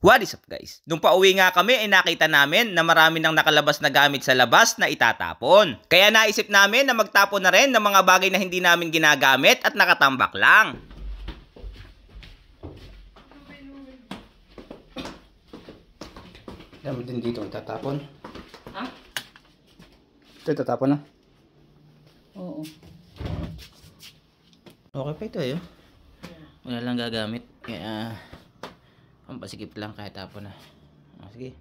What is up guys? Nung pauwi nga kami ay nakita namin na marami nang nakalabas na gamit sa labas na itatapon. Kaya naisip namin na magtapon na rin ng mga bagay na hindi namin ginagamit at nakatambak lang. Dami din dito itatapon. Ha? Ito itatapon na? Oo. Okay pa ito eh. Wala lang gagamit. Kaya pampasikip lang kahit tapon na. Sige.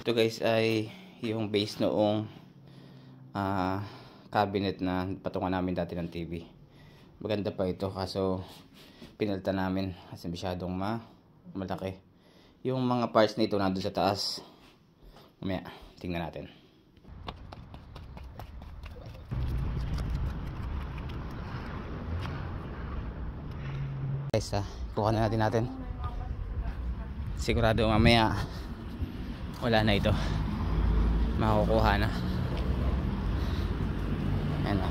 Ito guys ay yung base noong cabinet na patungan namin dati ng TV. Maganda pa ito kaso pinalitan namin kasi masyadong malaki. Yung mga parts nito nandun sa taas. Mamaya tingnan natin. Guys, kuha na natin. Sigurado mamaya wala na ito. Makukuha na. Ayan o.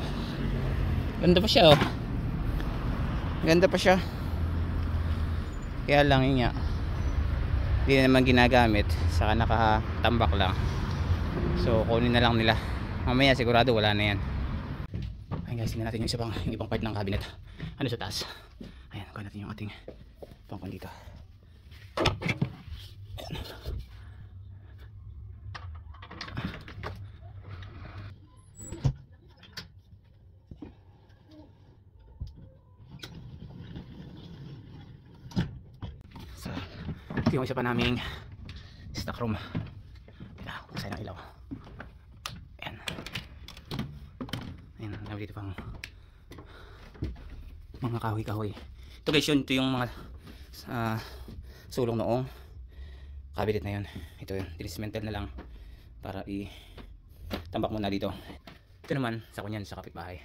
Ganda pa siya oh. Ganda pa siya. Kaya lang yun nga, hindi na naman ginagamit. Saka nakatambak lang. So kunin na lang nila. Mamaya sigurado wala na yan. Ayun guys, tingnan natin yung ibang part ng cabinet. Ano sa taas. Ayan, kuha natin yung ating pangkon dito. Ayan. So, ito yung isa pa naming stock room. Ito, kusay ng ilaw. Ayan. Ayan, nabi dito pang mga kahoy-kahoy. Ito guys yun, ito yung mga sulong noong cabinet na yun. Ito yun, dinismantle na lang para i-tambak muna dito. Ito naman sa kunyan sa kapitbahay.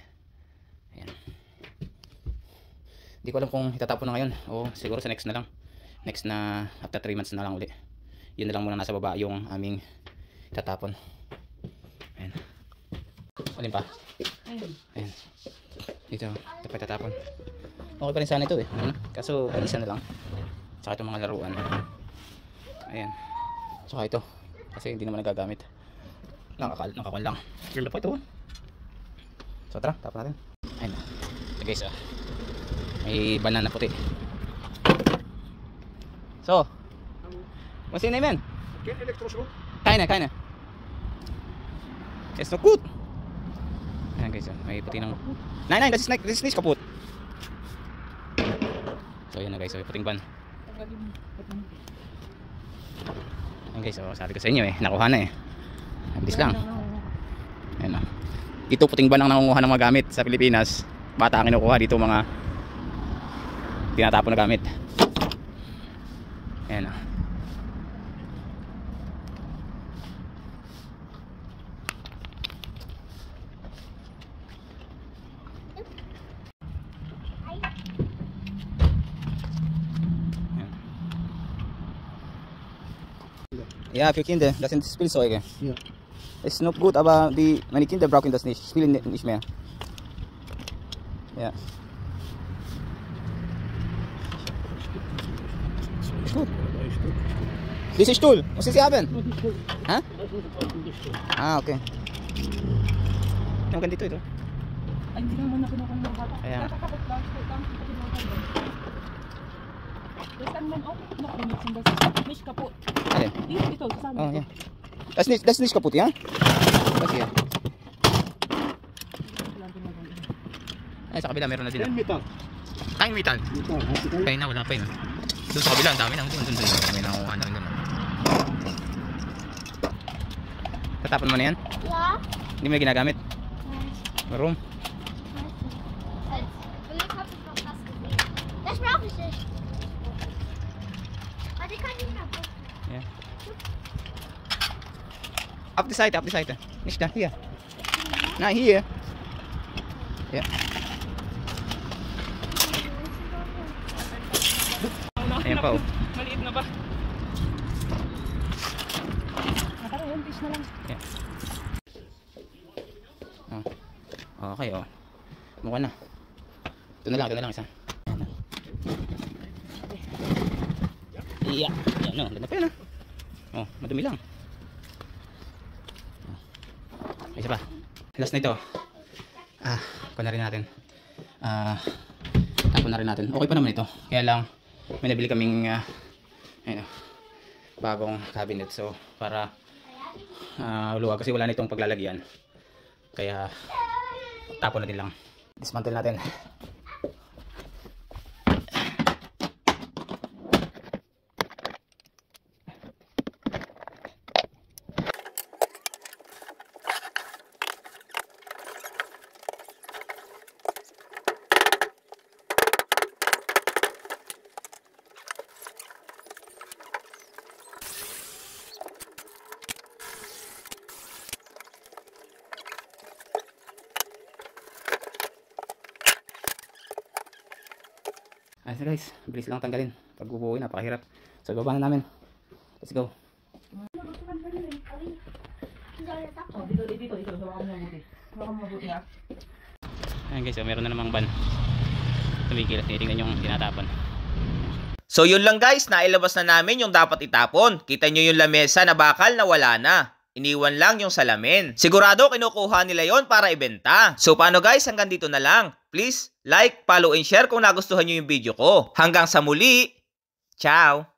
Ayan. Hindi ko alam kung itatapon na ngayon o siguro sa next na lang. Next na after 3 months na lang uli. Yun na lang muna nasa baba yung aming itatapon. Ayan. Alin pa? Ayan. Dito pa itatapon. Okay pa rin sana ito eh. Kaso isa na lang. Saka itong mga laruan. Ayan. Saka ito. Kasi hindi naman nagagamit. Nakakon lang. Kilo pa ito. So tara, tapon natin. Ayan. Ito guys ah. May banana puti. So. Was ist nehmen? Kein Elektroschrott? Keine. Ist noch gut. Ayan guys ah. May puti ng... Nein, das ist nicht kaputt. So yun na guys, so puting ban. Ayan guys, so sabi ko sa inyo eh, nakuha na eh. Bilis lang. Ayan o. Dito puting ban ang nangunguha ng mga gamit sa Pilipinas. Bata ang kinukuha dito mga tinatapon na gamit. Ayan o. Ja, für Kinder, das sind Spielzeuge. Ja. Ist noch gut, aber meine Kinder brauchen das nicht, spielen nicht mehr. Ja. Ist gut. Diese Stuhl, muss ich sie haben? Hä? Ah, okay. Yung ganito ito. Ay, hindi naman na kinukuha ng bata. Ayan. Das kann man auch noch benutzen, das ist nicht kaputt. Alin? Ito, kasama Oh, ito. yeah. Das ist nicht kaputt, ja? Das hier. Ay, sa kabila meron na din. Kein Metall. Kain metal. Metall, hast du kein? Kaya na, wala pa yun. Doon sa kabila, ang dami nang doon. May nakuha na rin doon. Tatapon mo na yan? Ja. Hindi mo na ginagamit? Warum? Vielleicht habe ich noch was gesehen. Das brauche ich nicht. Aber die kann ich kaputt. Yeah. Auf die Seite. Nicht da, hier. Na, hier. Ja. Ayan pa oh. Maliit na ba? Nakara yun, fish na lang. Yeah. Oh. Okay oh. Mukha na. Ito na lang isa. Iya. Yan o. Ganda pa yun oh. Madumi lang. Isa pa. Last na ito. Tapon na rin natin. Tapon na rin natin. Okay pa naman ito. Kaya lang, may nabili kaming ayun, bagong cabinet. So, para luwag. Kasi wala nitong paglalagyan. Kaya, tapon natin lang. Dismantle natin. Ayos na guys, bilis lang tanggalin. Pag bubuuin, napakahirap. So, baba na namin. Let's go. Dito. Hawakan mo mabuti. Hawakan mo mabuti ha. Ayan guys, meron na namang ban. Tumigil, tinitingnan yung tinatapon. So yun lang guys, nailabas na namin yung dapat itapon. Kita nyo yung lamesa na bakal na wala na. Iniwan lang yung salamin. Sigurado kinukuha nila yon para ibenta. So paano guys, hanggang dito na lang. Please like, follow and share kung nagustuhan nyo yung video ko. Hanggang sa muli. Ciao!